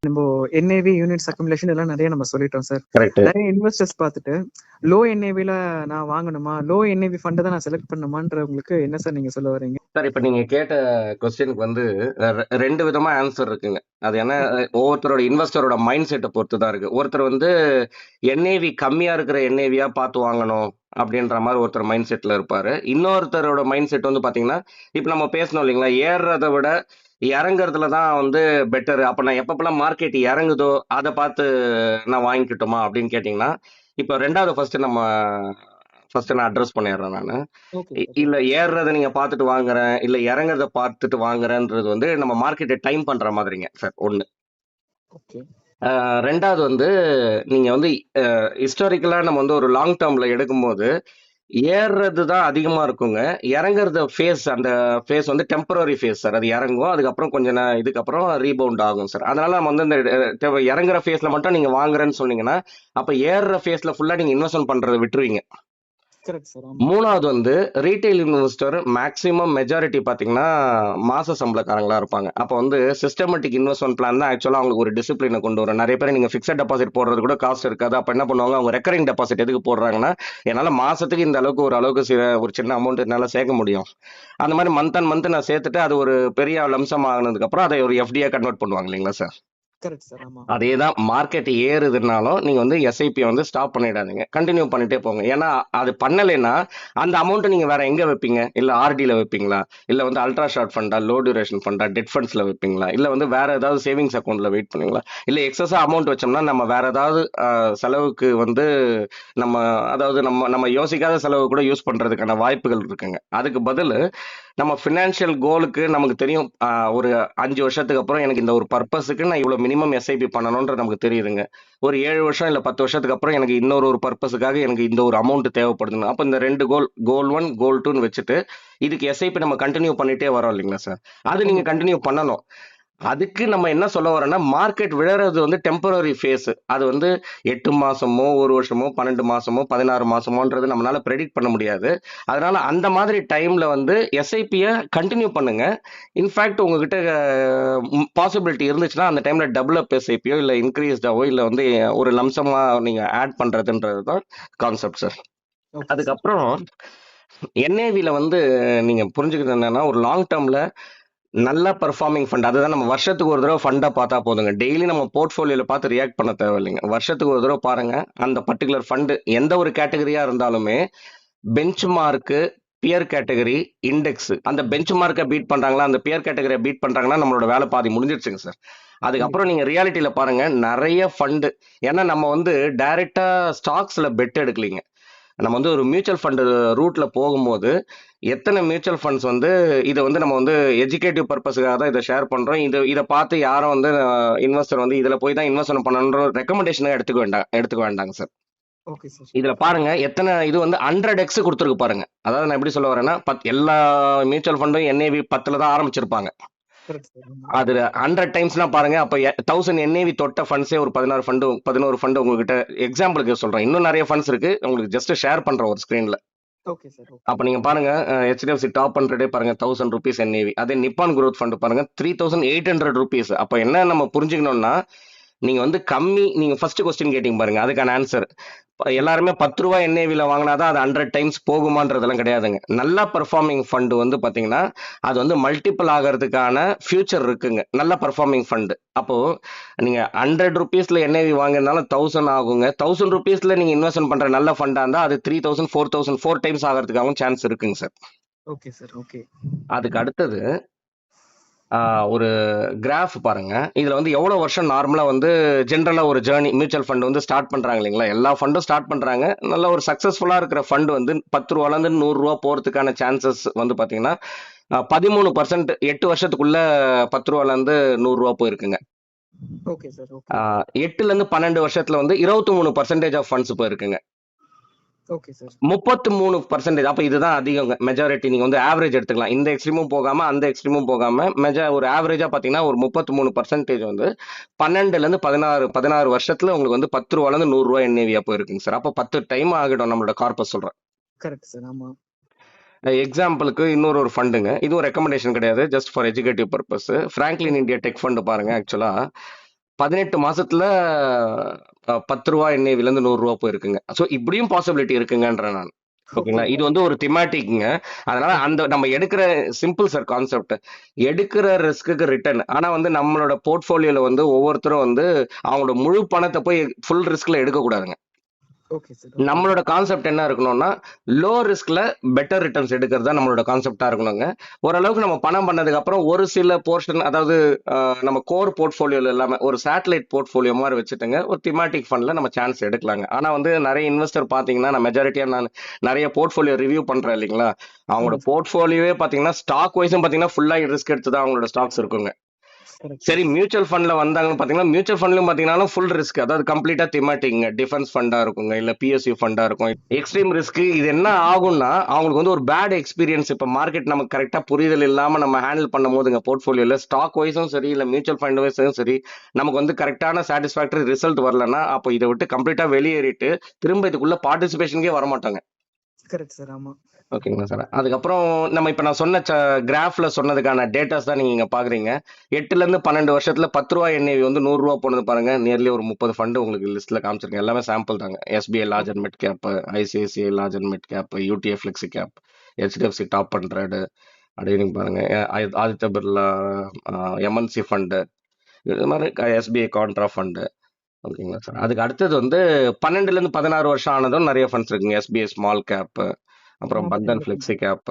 நம்ம NAV units accumulation எல்லாம் நிறைய நம்ம சொல்லிட்டோம் சார். கரெக்ட். நிறைய இன்வெஸ்டர்ஸ் பார்த்துட்டு லோ என்ஏவில நான் வாங்கணுமா, லோ என்ஏவி ஃபண்டை தான் நான் செலக்ட் பண்ணுமான்றவங்களுக்கு என்ன சார் நீங்க சொல்ல வரீங்க? சார் இப்ப நீங்க கேட்ட கொஸ்டினுக்கு வந்து ரெண்டு விதமா ஆன்சர் இருக்குங்க. அது என்ன, ஒவ்வொருத்தரோட இன்வெஸ்டரோட மைண்ட் செட்டை பொறுத்து தான் இருக்கு. ஒருத்தர் வந்து என்ஏவி கம்மியா இருக்கிற என்ஏவியா பார்த்து வாங்கணும் அப்படின்ற மாதிரி ஒருத்தர் மைண்ட் செட்ல இருப்பாரு. இன்னொருத்தரோட மைண்ட் செட் வந்து பாத்தீங்கன்னா, இப்ப நம்ம பேசணும் இல்லைங்களா, ஏறுறதை விட இறங்குறதுல தான் வந்து பெட்டர். அப்ப நான் எப்பப்பெல்லாம் மார்க்கெட் இறங்குதோ அதை பார்த்து நான் வாங்கிக்கிட்டோமா அப்படின்னு கேட்டீங்கன்னா, இப்போ ரெண்டாவது ஃபர்ஸ்ட் நான் அட்ரஸ் பண்ணிடுறேன் நான். Okay sir. இல்ல ஏறுறதை நீங்க பார்த்துட்டு வாங்குறேன், இல்ல இறங்குறத பார்த்துட்டு வாங்குறேன்றது வந்து நம்ம மார்க்கெட்டை டைம் பண்ற மாதிரிங்க சார் ஒண்ணு. ஓகே. ரெண்டாவது வந்து நீங்க வந்து ஹிஸ்டாரிக்கலா நம்ம வந்து ஒரு லாங் டேர்ம்ல எடுக்கும்போது ஏறுறது தான் அதிகமா இருக்குங்க. இறங்குறத அந்த ஃபேஸ் வந்து டெம்பரரி ஃபேஸ் சார். அது இறங்கும், அதுக்கப்புறம் கொஞ்ச இதுக்கப்புறம் ரீபவுண்ட் ஆகும் சார். அதனால நம்ம வந்து இந்த இறங்குற ஃபேஸ்ல மட்டும் நீங்க வாங்குறேன்னு சொன்னீங்கன்னா, அப்ப ஏறுற ஃபேஸ்ல ஃபுல்லா நீங்க இன்வெஸ்ட்மெண்ட் பண்றதை விட்டுருவீங்க. Correct sir. மூணாவது வந்து ரீட்டைல் இன்வெஸ்டர் மேக்ஸிமம் மெஜாரிட்டி பாத்தீங்கன்னா மாச சம்பளக்காரங்களா இருப்பாங்க. அப்போ வந்து சிஸ்டமேட்டிக் இன்வெஸ்ட்மெண்ட் பிளான் தான் ஆக்சுவலா அவங்களுக்கு ஒரு டிசிப்ளினை கொண்டு வரும். நிறைய பேர் நீங்க ஃபிக்ஸட் டெபாசிட் போடுறது கூட காஸ்ட் இருக்காது. அப்ப என்ன பண்ணுவாங்க, அவங்க ரெக்கரிங் டெபாசிட் எதுக்கு போடுறாங்கன்னா, என்னால மாசத்துக்கு இந்த அளவுக்கு ஒரு சின்ன அமௌண்ட் என்னால சேர்க்க முடியும், அந்த மாதிரி மந்த் அண்ட் மந்த் நான் சேர்த்துட்டு அது ஒரு பெரிய லம்சம் ஆகினதுக்கு அப்புறம் அதை ஒரு எஃப்டியா கன்வெர்ட் பண்ணுவாங்க இல்லைங்களா சார். Correct sir. ஆமா. அதே தான் மார்க்கெட் ஏறுதுனாலும் நீங்க வந்து எஸ்ஐபி வந்து ஸ்டாப் பண்ணிடாதீங்க, கண்டினியூ பண்ணிட்டே போங்க. ஏன்னா அது பண்ணலைன்னா அந்த அமௌண்ட்டை நீங்க வேற எங்க வைப்பீங்க? இல்ல ஆர்டில வைப்பீங்களா, இல்ல வந்து அல்ட்ரா ஷார்ட் ஃபண்டா, லோ டியூரேஷன் ஃபண்டா, டெட் ஃபண்ட்ஸ்ல வைப்பீங்களா, இல்ல வந்து வேற ஏதாவது சேவிங்ஸ் அக்கௌண்ட்ல வெயிட் பண்ணுவீங்களா? இல்ல எக்ஸஸா அமௌண்ட் வச்சோம்னா நம்ம வேற ஏதாவது செலவுக்கு வந்து நம்ம அதாவது நம்ம நம்ம யோசிக்காத செலவு கூட யூஸ் பண்றதுக்கான வாய்ப்புகள் இருக்குங்க. அதுக்கு பதில் நம்ம ஃபினான்ஷியல் கோலுக்கு நமக்கு தெரியும், ஒரு 5 வருஷத்துக்கு அப்புறம் எனக்கு இந்த ஒரு பர்பஸுக்கு நான் இவ்வளவு மினிமம் எஸ்ஐபி பண்ணணும்ன்றது நமக்கு தெரியுதுங்க. ஒரு 7 வருஷம் இல்ல 10 வருஷத்துக்கு அப்புறம் எனக்கு ஒரு பர்பஸுக்காக எனக்கு இந்த ஒரு அமௌண்ட் தேவைப்படுதுன்னு, அப்ப இந்த ரெண்டு கோல் 1 கோல் 2ன்னு வச்சுட்டு இதுக்கு எஸ்ஐபி நம்ம கண்டினியூ பண்ணிட்டே வரோம் இல்லைங்களா சார். அது நீங்க கண்டினியூ பண்ணணும். அதுக்கு நம்ம என்ன சொல்ல வரோம்னா, மார்க்கெட் விழறது வந்து டெம்பரரி ஃபேஸ். அது வந்து 8 மாசமோ 1 வருஷமோ 12 மாசமோ 16 மாசமோன்றது நம்மளால ப்ரெடிக்ட் பண்ண முடியாது. அதனால அந்த மாதிரி டைம்ல வந்து எஸ்ஐபியை கண்டினியூ பண்ணுங்க. இன்ஃபேக்ட் உங்ககிட்ட பாசிபிலிட்டி இருந்துச்சுன்னா அந்த டைம்ல டபுள் அப் எஸ்ஐபியோ இல்ல இன்க்ரீஸ்டாவோ இல்ல வந்து ஒரு லம்சமா நீங்க ஆட் பண்றதுன்றது தான் கான்செப்ட் சார். அதுக்கப்புறம் என்ஏவில வந்து நீங்க புரிஞ்சுக்கிறது என்னன்னா, ஒரு லாங் டேர்ம்ல நல்ல பெர்ஃபார்மிங் ஃபண்ட், அதுதான் நம்ம வருஷத்துக்கு ஒரு தடவை ஃபண்டை பார்த்தா போதுங்க. டெய்லி நம்ம போர்ட்ஃபோலியோல பார்த்து ரியாக்ட் பண்ண தேவையில்லைங்க. வருஷத்துக்கு ஒரு தடவை பாருங்க, அந்த பர்டிகுலர் ஃபண்டு எந்த ஒரு கேட்டகரியா இருந்தாலுமே benchmark, peer category, index, அந்த பெஞ்ச் மார்க்கை பீட் பண்றாங்களா, அந்த பியர் கேட்டகரியை பீட் பண்றாங்கன்னா நம்மளோட வேலை பாதி முடிஞ்சிருச்சுங்க சார். அதுக்கப்புறம் நீங்க ரியாலிட்டியில பாருங்க, நிறைய ஃபண்டு, ஏன்னா நம்ம வந்து டைரக்டா ஸ்டாக்ஸ்ல பெட் எடுக்கலீங்க. நம்ம வந்து ஒரு மியூச்சுவல் ஃபண்ட் ரூட்ல போகும்போது எத்தனை மியூச்சுவல் ஃபண்ட்ஸ் வந்து இதை வந்து நம்ம வந்து எஜுகேட்டிவ் பர்பஸுக்காக தான் இதை ஷேர் பண்றோம். இதை பார்த்து யாரும் வந்து இன்வெஸ்டர் வந்து இதுல போய் தான் இன்வெஸ்ட்மெண்ட் பண்ணணுன்ற ரெக்கமெண்டேஷன் எடுத்துக்க வேண்டாங்க சார். இதுல பாருங்க எத்தனை இது வந்து 100x கொடுத்துருக்கு பாருங்க. அதாவது நான் எப்படி சொல்ல வரேன்னா, எல்லா மியூச்சுவல் ஃபண்டும் என்ஏவி 10ல தான் ஆரம்பிச்சிருப்பாங்க. அது 100 டைம்ஸ்னா பாருங்க, அப்ப 1000 என்ஏவி தொட்ட ஃபண்ட்ஸே ஒரு 11 ஃபண்டு உங்ககிட்ட எக்ஸாம்பிளுக்கு சொல்றேன். இன்னும் நிறைய ஃபண்ட்ஸ் இருக்கு, உங்களுக்கு ஜஸ்ட் ஷேர் பண்றேன் ஒரு ஸ்கிரீன்ல. அப்ப நீங்க பாருங்க, HDFC டாப் 100 பாருங்க ₹1000 என்ஏவி. அதே நிப்பான் குரோத் ஃபண்ட் பாருங்க ₹3800. அப்ப என்ன நம்ம புரிஞ்சுக்கணும்னா, நீங்க வந்து நீங்க ஃபர்ஸ்ட் கொஸ்டின் கேட்டீங்க பாருங்க, அதுக்கான ஆன்சர் எல்லாருமே ₹10 என்ஏவில வாங்கினாதான் அது 100 டைம்ஸ் போகுமான்றதெல்லாம் கிடையாதுங்க. நல்ல பெர்ஃபார்மிங் ஃபண்ட் வந்து பாத்தீங்கன்னா அது வந்து மல்டிபிள் ஆகிறதுக்கான ஃபியூச்சர் இருக்குங்க, நல்ல பெர்ஃபார்மிங் ஃபண்ட். அப்போ நீங்க ₹100 என்ஏவி வாங்கினாலும் 1000 ஆகுங்க. ₹1000 நீங்க இன்வெஸ்ட்மெண்ட் பண்ற நல்ல ஃபண்டா இருந்தா அது 3000 4000 4 டைம்ஸ் ஆகிறதுக்காகவும் சான்ஸ் இருக்குங்க சார். Okay sir. ஓகே. அதுக்கு அடுத்தது ஒரு கிராஃப் பாருங்க. இதுல வந்து எவ்வளவு வருஷம் நார்மலா வந்து ஜென்ரலா ஒரு ஜேர்னி மியூச்சுவல் ஃபண்ட் வந்து ஸ்டார்ட் பண்றாங்க இல்லைங்களா, எல்லா ஃபண்டும் ஸ்டார்ட் பண்றாங்க. நல்ல ஒரு சக்சஸ்ஃபுல்லா இருக்கிற ஃபண்ட் வந்து ₹10 இருந்து ₹100 போறதுக்கான சான்சஸ் வந்து பாத்தீங்கன்னா 13%. 8 வருஷத்துக்குள்ள ₹10 இருந்து ₹100 போயிருக்குங்க. 8ல இருந்து 12 வருஷத்துல வந்து 23% ஆஃப் ஃபண்ட்ஸ் போயிருக்குங்க. 33%. அப்ப இதுதான் அதிகம் மெஜாரிட்டி. நீங்க வந்து ஆவரேஜ் எடுத்துக்கலாம், இந்த எக்ஸ்ட்ரீமும் போகாம அந்த எக்ஸ்ட்ரீமும் போகாம ஒரு ஆவரேஜா பாத்தீங்கன்னா ஒரு 33% வந்து 12ல இருந்து 16 வருஷத்துல உங்களுக்கு வந்து ₹10 இருந்து ₹100 என்ஏவியா போயிருக்குங்க சார். அப்ப 10 டைம் ஆகிடும் நம்மளோட கார்பஸ் சொல்றேன். Correct sir. ஆமா. எக்ஸாம்பிளுக்கு இன்னொரு ஃபண்டுங்க, இதுவும் ரெக்கமெண்டேஷன் கிடையாது, just for educative purpose. Franklin India tech fund பாருங்க. ஆக்சுவலா 18 மாசத்துல 10 ரூபா NAV ல இருந்து 100 ரூபா போயிருக்குங்க. ஸோ இப்படியும் பாசிபிலிட்டி இருக்குங்கன்றேன் நான். ஓகேங்களா, ஓகே இது வந்து ஒரு திமேட்டிக்ங்க. அதனால ஓகே அந்த நம்ம எடுக்கிற சிம்பிள் சார் கான்செப்ட், எடுக்கிற ரிஸ்க்கு ரிட்டர்ன். ஆனா வந்து நம்மளோட போர்ட்ஃபோலியோல வந்து ஒவ்வொருத்தரும் வந்து அவங்களோட முழு பணத்தை போய் ஃபுல் ரிஸ்க்ல எடுக்க கூடாதுங்க. ஓகே சார் ஓகே நம்மளோட கான்செப்ட் என்ன இருக்கணும்னா, லோ ரிஸ்க்ல பெட்டர் ரிட்டர்ன்ஸ் எடுக்கிறது தான் நம்மளோட கான்செப்டா இருக்கணுங்க. ஓரளவுக்கு நம்ம பணம் பண்ணதுக்கு அப்புறம் ஒரு சில போர்ஷன், அதாவது நம்ம கோர் போர்ட்ஃபோலியோல இல்லாம ஒரு சேட்டலைட் போர்ட்ஃபோலியோ மாதிரி வச்சுட்டுங்க ஒரு திமாட்டிக் ஃபண்ட்ல நம்ம சான்ஸ் எடுக்கலாங்க. ஆனா வந்து நிறைய இன்வெஸ்டர் பாத்தீங்கன்னா, நான் மெஜாரிட்டியா நான் நிறைய போர்ட்ஃபோலியோ ரிவ்யூ பண்றேன் இல்லைங்களா, அவங்களோட ஆமா சார் போர்ட்ஃபோலியோவே பாத்தீங்கன்னா ஸ்டாக் வைஸும் பாத்தீங்கன்னா ஃபுல்லா ரிஸ்க் எடுத்து தான் அவங்களோட ஸ்டாக்ஸ் இருக்குங்க. கரெக்ட் சரி, சார் மியூச்சுவல் ஃபண்ட்ல வந்தாங்கன்னு பாத்தீங்கன்னா, மியூச்சுவல் ஃபண்ட்லயும் பாத்தீங்கன்னா ஃபுல் ரிஸ்க், அதாவது கம்ப்ளீட்டா திமேட்டிக்ங்க. டிஃபென்ஸ் ஃபண்டா இருக்குங்க, இல்ல PSU ஃபண்டா இருக்கும். Extreme risk. இது என்ன ஆகும்னா, அவங்களுக்கு வந்து ஒரு பேட் எக்ஸ்பீரியன்ஸ். இப்ப மார்க்கெட் நமக்கு கரெக்டா புரிதல் இல்லாம நம்ம ஹேண்டில் பண்ணும் போதுங்க, போர்ட்ஃபோலியோல ஸ்டாக் வைஸும் சரி, இல்ல மியூச்சுவல் ஃபண்ட் வைஸும் சரி, நமக்கு வந்து கரெக்டான சாட்டிஸ்ஃபேக்டரி ரிசல்ட் வரலன்னா, அப்போ இதை விட்டு கம்ப்ளீட்டா வெளியேறிட்டு திரும்ப இதுக்குள்ள பார்ட்டிசிபேஷனுக்கே வர மாட்டாங்க. கரெக்ட் சார் ஆமா ஓகேங்களா சார். அதுக்கப்புறம் நம்ம இப்ப நான் சொன்ன கிராஃப்ல சொன்னதுக்கான டேட்டாஸ் தான் நீங்க இங்க பாக்குறீங்க. 8ல இருந்து 12 வருஷத்துல 10 ரூபா NAV வந்து 100 ரூபா போனது பாருங்க. நியர்லி ஒரு 30 ஃபண்ட் உங்களுக்கு லிஸ்ட்ல காமிச்சிருக்கேன். எல்லாமே சாம்பிள் தாங்க. SBI large and mid cap, ICICI large and mid cap, UTI flexi cap, HDFC top 100 அப்படின்னு பாருங்க. ஆதித்ய பிர்லா MNC ஃபண்டு, இது மாதிரி SBI கான்ட்ரா ஃபண்டு. ஓகேங்களா சார். அதுக்கு அடுத்தது வந்து 12ல இருந்து 16 வருஷம் ஆனதும் நிறைய ஃபண்ட்ஸ் இருக்குங்க. SBI ஸ்மால் கேப், அப்புறம் பந்தன் ஃபிளெக்ஸி கேப்,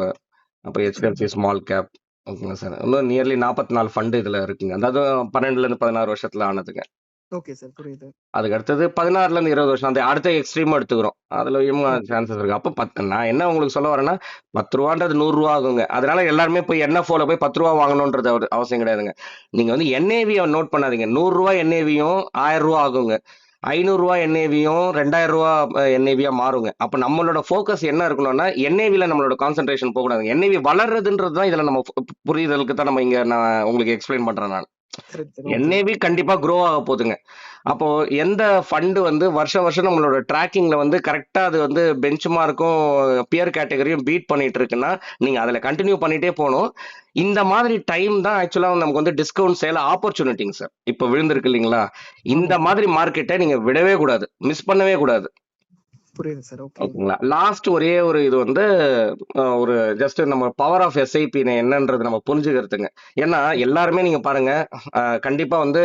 அப்புறம் HDFC ஸ்மால் கேப். ஓகேங்களா சார். இன்னும் நியர்லி 44 ஃபண்டு இதுல இருக்குங்க. அதாவது 12ல இருந்து 16 வருஷத்துல ஆனதுங்க. ஓகே சார் புரியுது அதுக்கு அடுத்தது 16ல இருந்து 20 வருஷம், அந்த அடுத்த எக்ஸ்ட்ரீமா எடுத்துக்கிறோம். அதுலயும் ஓகே சான்சஸ் இருக்கு. அப்ப நான் என்ன உங்களுக்கு சொல்ல வரேன்னா, 10 ரூபான்றது 100 ரூபா ஆகுங்க. அதனால எல்லாருமே போய் NFOல போய் 10 ரூபா வாங்கணும்ன்றது அவசியம் கிடையாதுங்க. நீங்க வந்து NAV நோட் பண்ணாதீங்க. 100 ரூபா NAVயும் 1000 ரூபா ஆகுங்க. 500 ரூபா NAVயும் 2000 ரூபா NAVயா மாறுங்க. அப்ப நம்மளோட ஃபோக்கஸ் என்ன இருக்கணும்னா, NAVல நம்மளோட கான்சென்ட்ரேஷன் போகக்கூடாதுங்க. NAV வளர்றதுன்றது தான் இதுல நம்ம புரிதலுக்கு தான் நம்ம இங்க நான் உங்களுக்கு எக்ஸ்பிளைன் பண்றேன் நான். கரெக்ட் சார் ஓகே NAV கண்டிப்பா க்ரோ ஆக போகுதுங்க. அப்போ எந்த ஃபண்டு வந்து வருஷம் வருஷம் நம்மளோட ட்ராக்கிங்ல வந்து கரெக்டா அது வந்து பெஞ்ச் மார்க்கும் பியர் கேட்டகரியும் பீட் பண்ணிட்டு இருக்குன்னா, நீங்க அதுல கண்டினியூ பண்ணிட்டே போகணும். இந்த மாதிரி டைம் தான் ஆக்சுவலா நமக்கு வந்து டிஸ்கவுண்ட் சேல் ஆப்பர்ச்சுனிட்டிங்க சார். இப்போ விழுந்திருக்கு இல்லைங்களா, இந்த ஆமா சார் மாதிரி மார்க்கெட்டை நீங்க விடவே கூடாது, மிஸ் பண்ணவே கூடாது. புரியுது சார் ஓகே ஓகேங்களா. லாஸ்ட் ஒரே ஒரு இது வந்து ஒரு ஜஸ்ட் நம்ம பவர் ஆஃப் SIP என்னன்றது நம்ம புரிஞ்சுக்கிறதுங்க. ஏன்னா எல்லாருமே நீங்க பாருங்க, கண்டிப்பா வந்து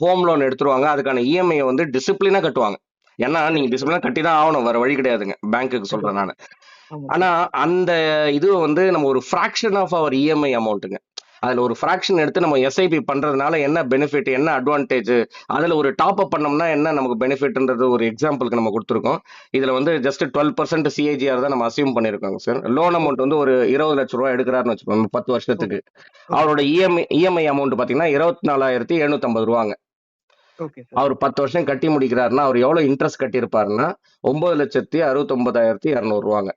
ஹோம் லோன் எடுத்துருவாங்க. அதுக்கான EMI வந்து டிசிப்ளினா கட்டுவாங்க. ஏன்னா நீங்க கரெக்ட் சார் டிசிப்ளினா கட்டி தான் ஆகணும், வேற வழி கிடையாதுங்க. பேங்க்குக்கு சொல்றேன் கண்டிப்பா நான். ஆமா ஆனா சார் அந்த இது வந்து நம்ம ஒரு ஃபிராக்ஷன் ஆஃப் அவர் EMI அமௌண்ட்டுங்க. அதுல ஒரு ஃபிராக்ஷன் எடுத்து நம்ம SIP பண்றதுனால என்ன பெனிஃபிட், என்ன அட்வான்டேஜ், அதுல ஒரு டாப் அப் பண்ணோம்னா என்ன நமக்கு பெனிஃபிட்ன்றது ஒரு எக்ஸாம்பிளுக்கு நம்ம கொடுத்துருக்கோம். இதுல வந்து ஜஸ்ட் 12% CAGR தான் நம்ம அசியூம் பண்ணிருக்கோங்க சார். லோன் அமௌண்ட் ஓகே வந்து ஒரு 20 லட்சம் ரூபாய் எடுக்கிறாருன்னு வச்சுக்கோங்க 10 வருஷத்துக்கு. ஓகே அவரோட EMI அமௌண்ட் பாத்தீங்கன்னா 24,750 ரூபாங்க. ஓகே சார் அவர் 10 வருஷம் கட்டி முடிக்கிறாருன்னா அவர் எவ்வளவு இன்ட்ரெஸ்ட் கட்டியிருப்பாருன்னா 9,69,200 ரூபாங்க.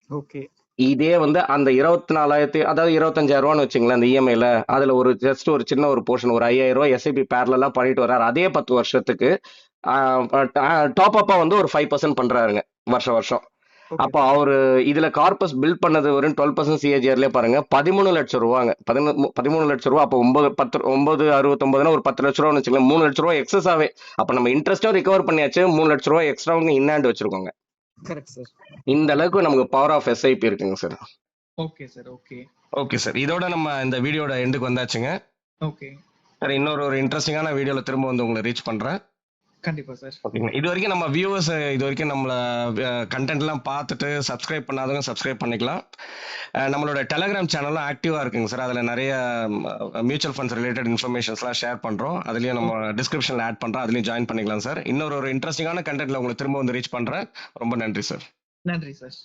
ஓகே இதே வந்து அந்த 24,000, அதாவது 25,000 ரூபான்னு வச்சுங்களேன் அந்த EMIல, அதுல ஒரு ஜஸ்ட் ஒரு சின்ன ஒரு போர்ஷன் ஒரு 5,000 ரூபாய் SIP பேரலா பண்ணிட்டு வர்றாரு. அதே 10 வருஷத்துக்கு டாப் அப்பா வந்து ஒரு 5% பண்றாருங்க வருஷம் வருஷம். ஓகே அப்போ சார் அவரு இதுல கார்பஸ் பில்ட் பண்ணது வெறும் 12% CAGRலயே பாருங்க 13 லட்சம் ரூபாங்க. 13 லட்சம் ரூபாய். அப்போ 9,69னா ஒரு 10 லட்சம் ரூபான்னு வச்சுக்கலாம். 3 லட்சம் ரூபாய் எக்ஸஸாவே. அப்ப நம்ம இன்ட்ரெஸ்டும் ரிகவர் பண்ணியாச்சு, 3 லட்சம் ரூபாய் எக்ஸ்ட்ரா இன்னாண்டு வச்சிருக்கோங்க. கரெக்ட் சார் இந்த அளவுக்கு நமக்கு பவர் ஆஃப் SIP இருக்குங்க sir. Okay sir okay okay sir. இதோட நம்ம இந்த வீடியோட எண்டுக்கு வந்தாச்சுங்க. ஓகே சார் இன்னொரு இன்ட்ரெஸ்டிங்கான வீடியோல திரும்ப வந்து உங்களை ரீச் பண்றேன். கண்டிப்பா சார் ஓகேங்க. இது வரைக்கும் நம்ம வியூவர்ஸ் இது வரைக்கும் நம்மள கண்டென்ட் எல்லாம் பார்த்துட்டு சப்ஸ்கிரைப் பண்ணாதவங்க சப்ஸ்கிரைப் பண்ணிக்கலாம். நம்மளோட டெலகிராம் சேனலும் ஆக்டிவா இருக்குங்க சார். அதுல நிறைய மியூச்சுவல் ஃபண்ட்ஸ் ரிலேட்டட் இன்ஃபர்மேஷன்ஸ்லாம் ஷேர் பண்றோம். அதுலயும் நம்ம டிஸ்கிரிப்ஷன்ல ஆட் பண்றோம். அதுலயும் ஜாயின் பண்ணிக்கலாம் சார். இன்னொரு இன்ட்ரெஸ்டிங்கான கண்டென்ட்ல உங்களை திரும்ப வந்து ரீச் பண்றேன். ரொம்ப நன்றி சார். நன்றி சார்